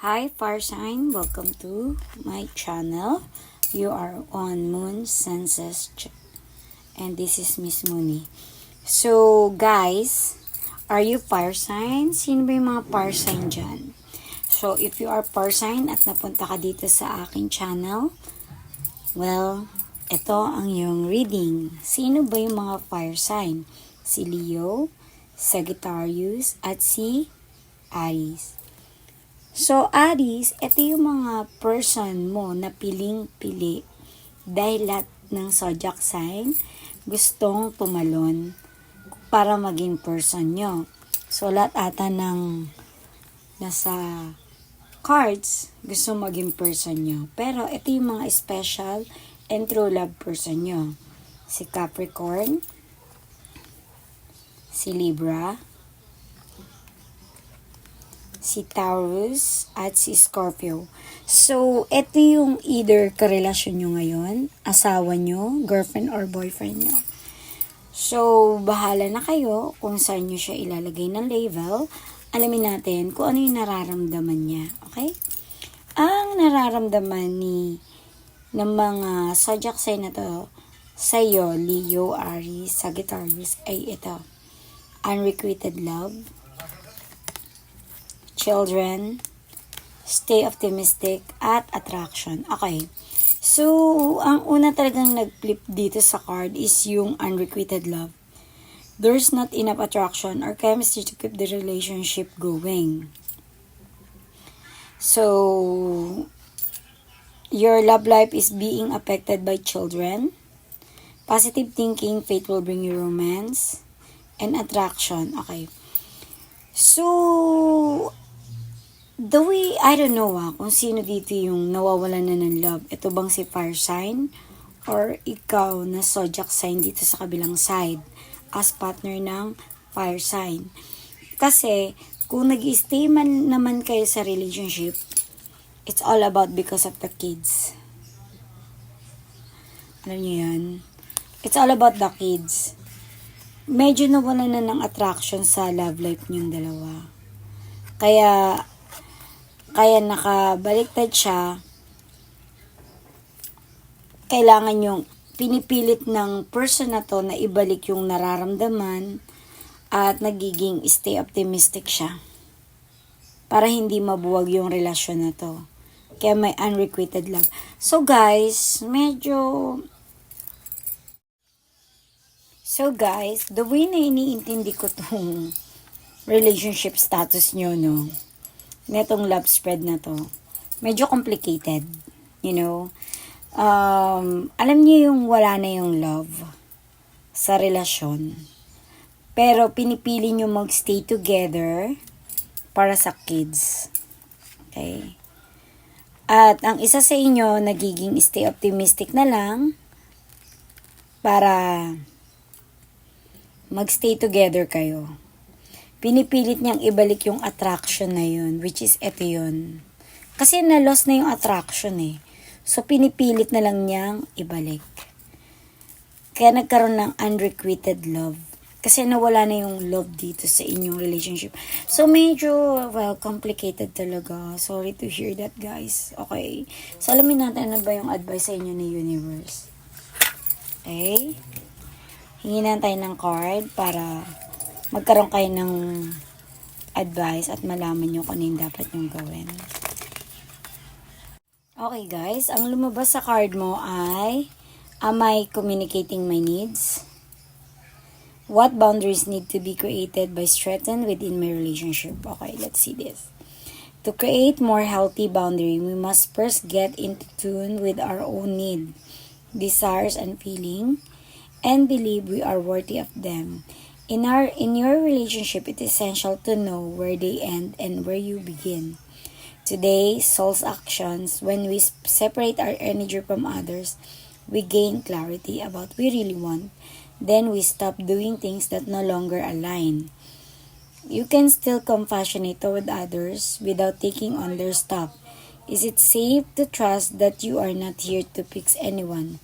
Hi fire sign, welcome to my channel. You are on Moon Senses and this is Miss Mooney. So guys, are you fire sign? Sino ba yung mga fire sign dyan? So if you are fire sign at napunta ka dito sa aking channel, well, ito ang iyong reading. Sino ba yung mga fire sign? Si Leo, Sagittarius at si Aries. So, Aries, ito yung mga person mo na piling-pili dahil lahat ng zodiac sign gustong tumalon para maging person nyo. So, lahat ata ng nasa cards gusto maging person nyo. Pero, ito yung mga special and true love person nyo. Si Capricorn, si Libra, si Taurus, at si Scorpio. So, ito yung either karelasyon nyo ngayon, asawa nyo, girlfriend or boyfriend nyo. So, bahala na kayo kung saan nyo siya ilalagay ng label. Alamin natin kung ano yung nararamdaman niya. Okay? Ang nararamdaman ng mga zodiac sign na to sa'yo, Leo, Aries, Sagittarius, ay ito. Unrequited love, children, stay optimistic, at attraction. Okay. So, ang una talagang nag-flip dito sa card is yung unrequited love. There's not enough attraction or chemistry to keep the relationship going. So, your love life is being affected by children. Positive thinking, fate will bring you romance, and attraction. Okay. So, the way, I don't know kung sino dito yung nawawalan na ng love. Ito bang si fire sign? Or ikaw na zodiac sign dito sa kabilang side as partner ng fire sign? Kasi, kung nag-stay man naman kayo sa relationship, it's all about because of the kids. Alam niyo yan? It's all about the kids. Medyo nawala na ng attraction sa love life niyong dalawa. Kaya nakabaliktad siya, kailangan yung pinipilit ng person na to na ibalik yung nararamdaman at nagiging stay optimistic siya para hindi mabuwag yung relasyon na to. Kaya may unrequited love. So guys, the way na iniintindi ko tong relationship status nyo, no? Netong love spread na to, medyo complicated, you know. Alam niyo yung wala na yung love sa relasyon, pero pinipili niyo magstay together para sa kids. Okay? At ang isa sa inyo nagiging stay optimistic na lang para magstay together kayo. Pinipilit niyang ibalik yung attraction na yun, which is eto yun. Kasi na-lost na yung attraction eh. So, pinipilit na lang niyang ibalik. Kaya nagkaroon ng unrequited love. Kasi nawala na yung love dito sa inyong relationship. So, medyo, complicated talaga. Sorry to hear that, guys. Okay. So, alamin natin ano ba yung advice sa inyo ni Universe. Okay. Hingin tayo ng card para magkaroon kayo ng advice at malaman nyo kung ano yung dapat nyong gawin. Okay guys, ang lumabas sa card mo ay, am I communicating my needs? What boundaries need to be created by strengthened within my relationship? Okay, let's see this. To create more healthy boundary, we must first get into tune with our own need, desires, and feeling, and believe we are worthy of them. In your relationship, it is essential to know where they end and where you begin. Today, soul's actions, when we separate our energy from others, we gain clarity about what we really want. Then we stop doing things that no longer align. You can still compassionate toward others without taking on their stuff. Is it safe to trust that you are not here to fix anyone?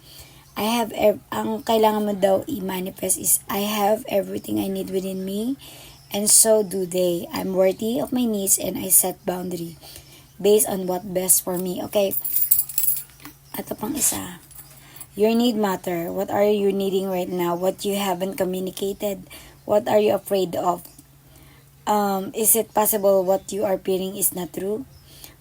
Ang kailangan mo daw i-manifest is, I have everything I need within me, and so do they. I'm worthy of my needs and I set boundary. based on what best for me. Okay, ito pang isa. Your need matter. What are you needing right now? What you haven't communicated? What are you afraid of? Is it possible what you are feeling is not true?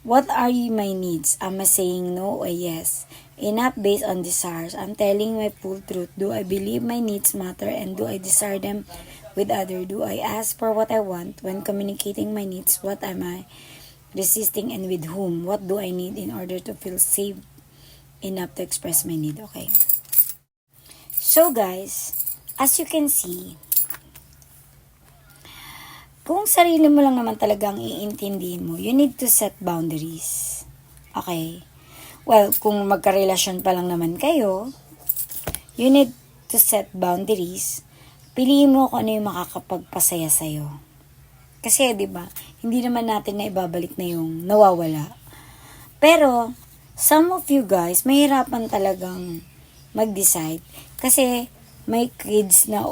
What are my needs? Am I saying no or yes? Enough based on desires. I'm telling my full truth. Do I believe my needs matter and do I desire them with other? Do I ask for what I want when communicating my needs? What am I resisting and with whom? What do I need in order to feel safe enough to express my need? Okay. So guys, as you can see, kung sarili mo lang naman talaga ang iintindihin mo, you need to set boundaries. Okay? Well, kung magkarelasyon pa lang naman kayo, you need to set boundaries. Piliin mo kung ano yung makakapagpasaya sa'yo. Kasi, di ba, hindi naman natin na ibabalik na yung nawawala. Pero, some of you guys, mahirapan talagang mag-decide kasi may kids na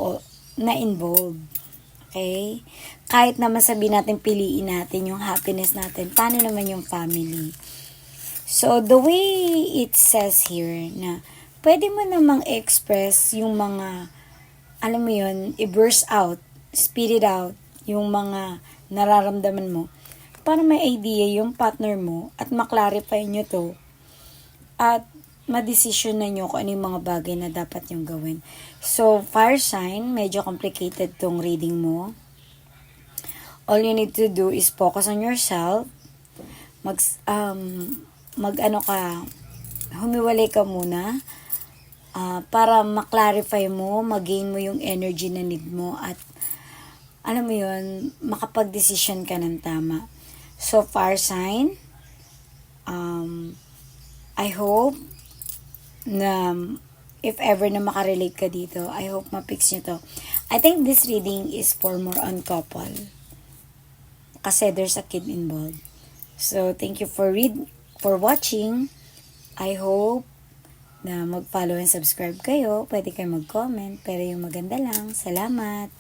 involved. Okay? Kahit naman sabihin natin, piliin natin yung happiness natin, paano naman yung family? So, the way it says here na pwede mo namang express yung mga, alam mo yun, i-burst out, spit it out, yung mga nararamdaman mo para may idea yung partner mo at maklarify nyo to at ma-decision na nyo kung ano yung mga bagay na dapat yung gawin. So, fire sign, medyo complicated tong reading mo. All you need to do is focus on yourself. Humiwalay ka muna para maklarify mo, mag-gain mo yung energy na need mo at alam mo yun, makapag-decision ka ng tama. So, fire sign, I hope na if ever na makarelate ka dito, I hope ma-fix nyo to. I think this reading is for more on couple. Kasi there's a kid involved. So, thank you for watching. I hope na mag-follow and subscribe kayo. Pwede kayo mag-comment. Pero yung maganda lang. Salamat.